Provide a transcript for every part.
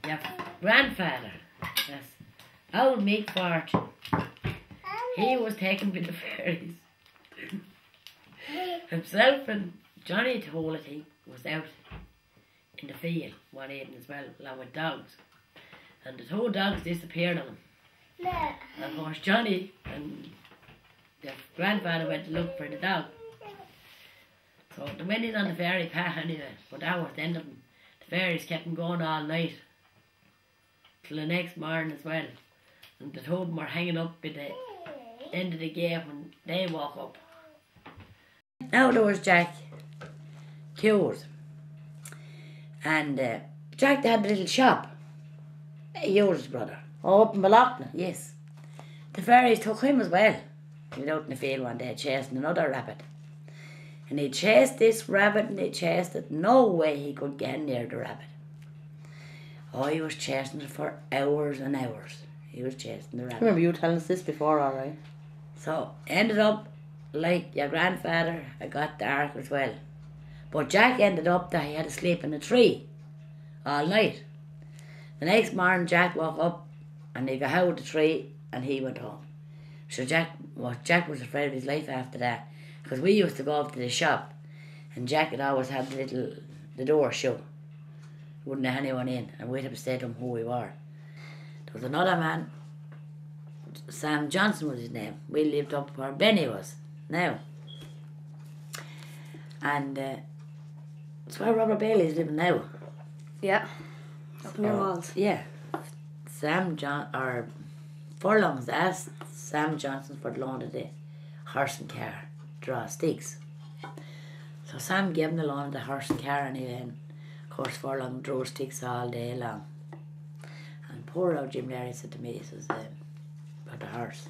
your grandfather, yes, old Mick Fortune, he was taken with the fairies. Himself and Johnny Fluidity was out in the field one evening as well, along with dogs. And the two dogs disappeared on him. And of course Johnny and the grandfather went to look for the dog. So they went in on the fairy path anyway, but that was the end of them. The fairies kept them going all night, till the next morning as well. And the two of them were hanging up at the end of the gate when they woke up. Now there was Jack cured. And Jack had a little shop. Yours brother. Oh, up in Ballygarrett, yes. The fairies took him as well. He was out in the field one day chasing another rabbit. And he chased this rabbit and he chased it. No way he could get near the rabbit. Oh, he was chasing it for hours and hours. He was chasing the rabbit. I remember you telling us this before, alright. So, ended up like your grandfather, I got dark as well. But Jack ended up that he had to sleep in a tree all night. The next morning Jack woke up and he got out of the tree and he went home. So Jack was afraid of his life after that, because we used to go up to the shop and Jack would always have the door shut. Wouldn't have anyone in, and we'd have to say to him who we were. There was another man, Sam Johnson was his name. We lived up where Benny was now. And it's where Robert Bailey's living now. Yeah. Up near Walls. Yeah. Furlongs asked Sam Johnson for the loan of the horse and car, draw sticks. So Sam gave him the loan of the horse and car anyway, and of course Furlong drew sticks all day long. And poor old Jim Larry said to me, he says, about the horse.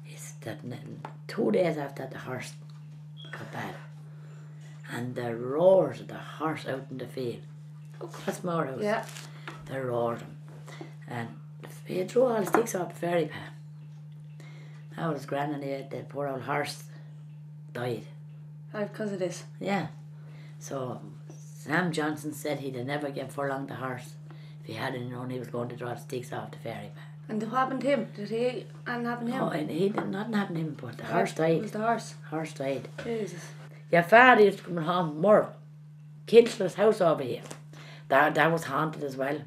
He said that 2 days after the horse got bad, and the roars of the horse out in the field. That's more house. Yeah. They roared him. And he drew all the sticks off the fairy path. That was grand, and the poor old horse died. Oh, because of this. Yeah. So Sam Johnson said he'd never give Furlong the horse if he hadn't known he was going to draw the sticks off the fairy path. And what happened to him? Did he and happen to him? No, and he did nothing happen to him, but the horse died. It was the horse. Horse died. Jesus. Your father used to come home from work. Kinsler's house over here. That was haunted as well.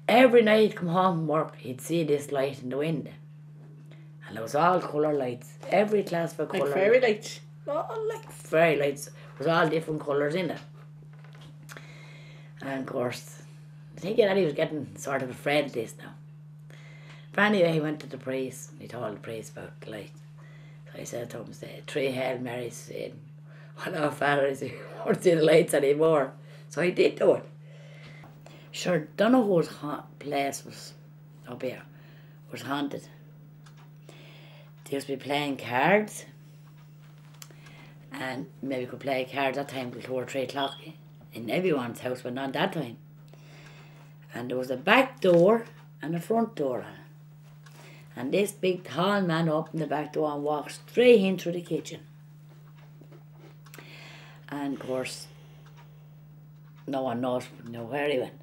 Every night he'd come home from work, he'd see this light in the window. And it was all colour lights. Every class for colour. Like fairy lights? Oh, like fairy lights. It was all different colours in it. And of course, I think that he was getting sort of afraid of this now. But anyway, he went to the priest. He told the priest about the light. So he said to him, say, 3 Hail Marys, saying, well, our father is, he won't see the lights anymore. So he did do it. Sure, don't know whose place was up here, was haunted. They used to be playing cards, and maybe could play cards that time before 3 o'clock in everyone's house, but not that time. And there was a back door and a front door on it. And this big tall man opened the back door and walked straight into the kitchen. And of course, no one knows where he went.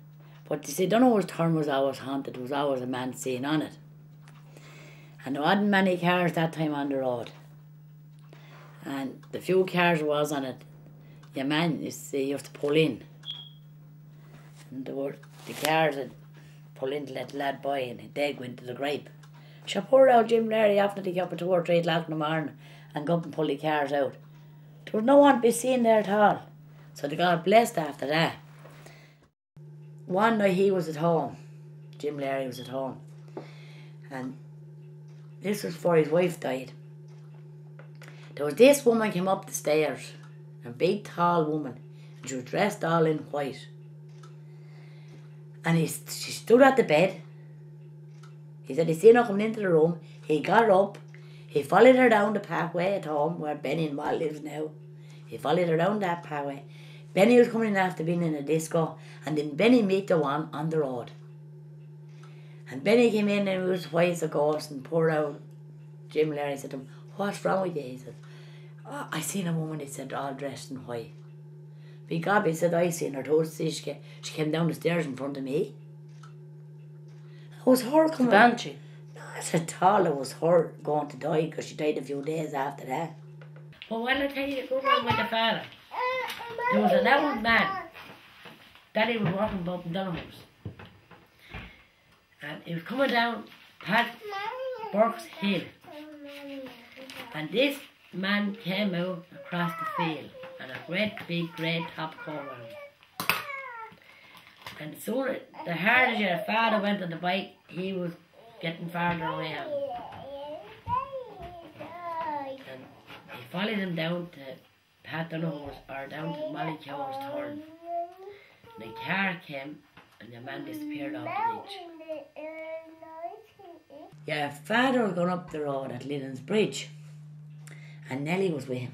But you see, don't know whose turn was always haunted. There was always a man seen on it. And there wasn't many cars that time on the road. And the few cars was on it, your man used to pull in. And the cars that pull in to let the lad by, and they'd go into the gripe. So poor old Jim Larry often to get up at 2 or 3 o'clock in the morning and go up and pull the cars out. There was no one to be seen there at all. So they got blessed after that. One night he was at home. Jim Larry was at home. And this was before his wife died. There was this woman came up the stairs. A big tall woman. And she was dressed all in white. And she stood at the bed. He said he seen her coming into the room. He got up. He followed her down the pathway at home where Benny and Walt lives now. He followed her down that pathway. Benny was coming in after being in a disco, and then Benny met the one on the road. And Benny came in and he was white as a ghost, and poor out Jim Larry said to him, what's wrong with you? He said, oh, I seen a woman, he said, all dressed in white. Big Gabby said I seen her toes. She came down the stairs in front of me. It was her coming. Banshee. Not at all. It was her going to die because she died a few days after that. But when I tell you the good one with the father, there was an old man. Daddy was walking up and down the house. And he was coming down Pat Burke's Hill. And this man came out across the field and a great big grey top coat on. And soon, the harder your father went on the bike, he was getting farther away. And he followed him down to Pat Dunahorse or down to Mallycour's turn. And the car came and the man disappeared off the beach. Yeah, father was going up the road at Lennon's Bridge. And Nellie was with him.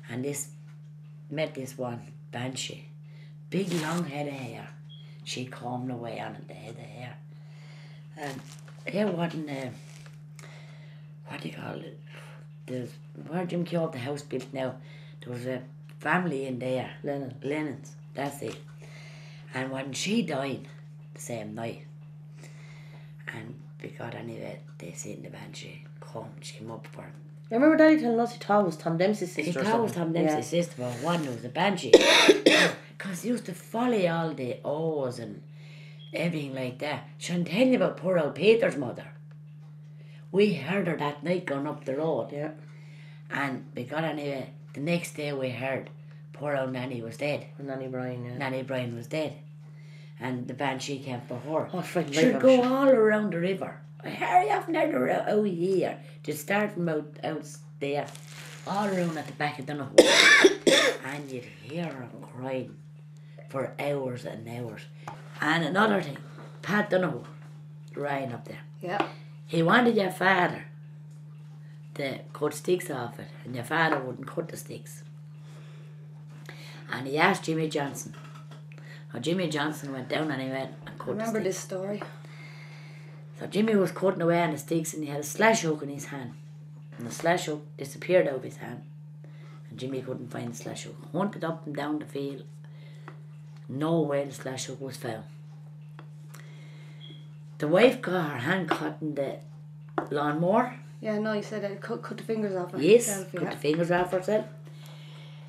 And met this one, Banshee. Big long head of hair. She combed away on it, the head of hair. And here wasn't, what do you call it? There's where Jim Keogh the house built now. There was a family in there. Lennon's, that's it. And when she died the same night, and because anyway, they seen the Banshee come, she came up for him. I remember Daddy telling us he thought it was Tom Dempsey's sister. He or thought it was something. Tom Dempsey's sister, but one was a Banshee. Because he used to follow all the O's and everything like that. Shouldn't tell you about poor old Peter's mother. We heard her that night going up the road. Yeah. And because anyway, the next day we heard poor old Nanny was dead. Nanny Bryan, yeah. Nanny Bryan was dead. And the Banshee came for her. Oh, friggin' She'd right, go I'm all around the river. Hurry up and out here. To start from out there, all around at the back of the Dunahorse. And you'd hear her crying for hours and hours. And another thing, Pat Dunahorse, Ryan up there. Yeah. He wanted your father to cut sticks off it, and your father wouldn't cut the sticks. And he asked Jimmy Johnson. Now Jimmy Johnson went down and he went and cut Remember the this sticks. story? So Jimmy was cutting away on the sticks and he had a slash hook in his hand. And the slash hook disappeared out of his hand. And Jimmy couldn't find the slash hook. Hunted up and down the field. No way the slash hook was found. The wife got her hand caught in the lawnmower. Yeah, no, you said that. Cut the fingers off her. Yes, herself, cut yeah. the fingers off herself.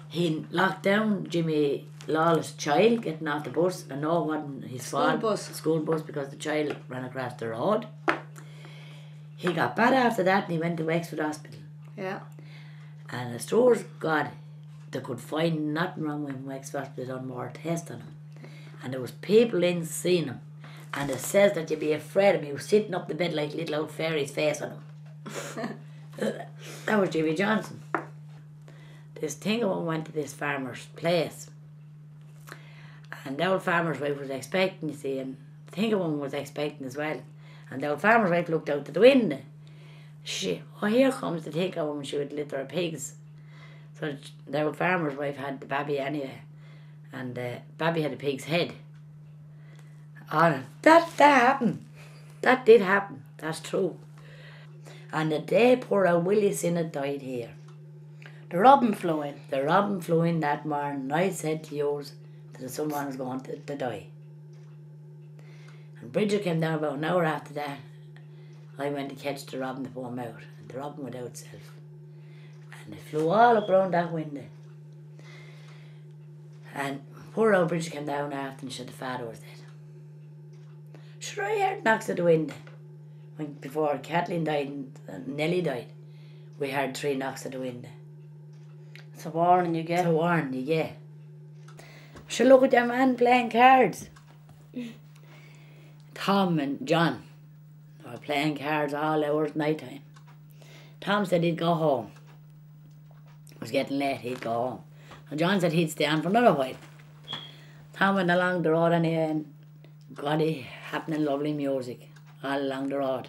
He locked down Jimmy Lawless' child getting off the bus. I know it wasn't his fault. School bus because the child ran across the road. He got bad after that and he went to Wexford Hospital. Yeah. And as true as God, they could find nothing wrong with him. Wexford Hospital done more tests on him. And there was people in seeing him. And it says that you'd be afraid of him. He was sitting up the bed like little old Fairies' face on him. That was Jimmy Johnson. This Tingle went to this farmer's place. And the old farmer's wife was expecting, you see, and Tingle was expecting as well. And the old farmer's wife looked out of the window. Here comes the Tingle woman, she would litter of pigs. So the old farmer's wife had the baby anyway. And the baby had a pig's head. Oh, that happened. That did happen. That's true. And the day poor old Willie Sinnott died here. The robin flew in. The robin flew in that morning and I said to yours that someone was going to die. And Bridget came down about an hour after that. I went to catch the robin to pull him out. And the robin went out itself. And it flew all up round that window. And poor old Bridget came down after and said the father was dead. Sure, I heard knocks at the window. Before Kathleen died and Nellie died, we heard 3 knocks at the window. It's a warning you get. It's a warning you get. Sure, look at your man playing cards. Tom and John were playing cards all hours night time. Tom said he'd go home. It was getting late, he'd go home. And John said he'd stay on for another while. Tom went along the road anyway and got it happening lovely music all along the road.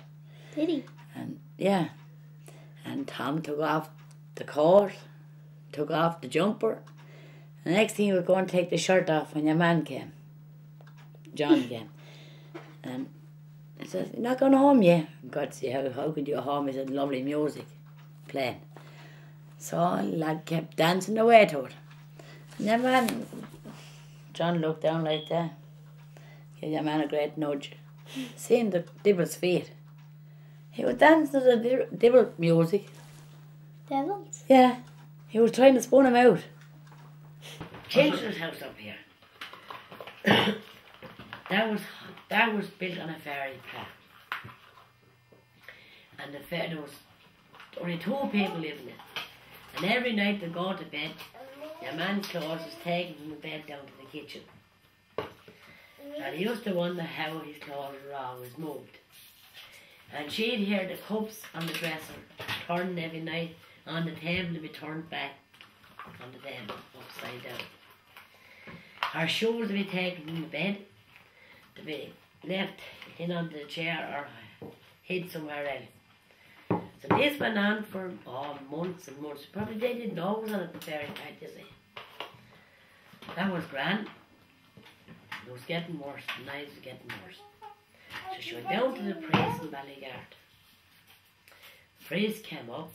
Did he? And yeah. And Tom took off the coat, took off the jumper. The next thing he was going to take the shirt off when your man came. John came. And he says, "You're not going home yet?" God said, how could you go home? He said, lovely music playing. So the lad kept dancing away to it. Yeah, man. John looked down like that. Gave your man a great nudge. Seeing the devil's feet. He was dancing to the devil music. Devils? Yeah. He was trying to spawn him out. Children's house up here. that was built on a fairy path. And there was only 2 people living in it. And every night they go to bed, your man's clothes was taken from the bed down to the kitchen. And he used to wonder how his clothes were always moved. And she'd hear the cups on the dresser turn every night on the table to be turned back on the table, upside down. Her shoes to be taken from the bed, to be left in on the chair or hid somewhere else. So this went on for months and months. Probably they didn't know it was on a fairy path, you see. That was grand. It was getting worse. The knives were getting worse. So she went down to the priest in Ballygarrett. The priest came up.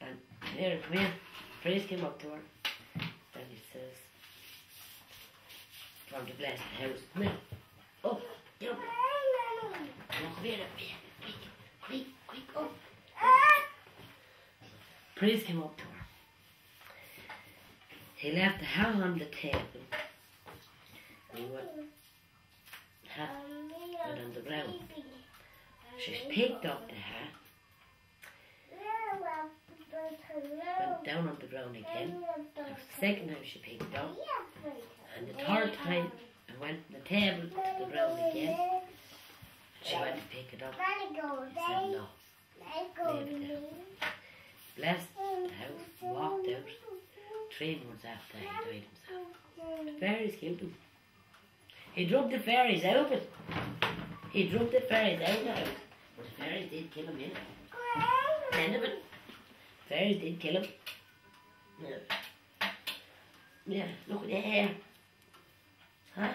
And here, come here. The priest came up to her. And he says, from to bless the house. Come here. Oh, get up. Come here. Quick, oh. Priest came up to her. He left the hat on the table. He went on the ground. She picked up the hat, went down on the ground again. That was the second time she picked it up. And the third time, I went from the table to the ground again. She went to pick it up. I said no. Leave it there. Blessed the house, walked out. 3 months after he died himself. The fairies killed him. He drug the fairies out of it. He drug the fairies out of the house. But the fairies did kill him in it. End of it. Fairies did kill him. Yeah, look at the hair. Huh?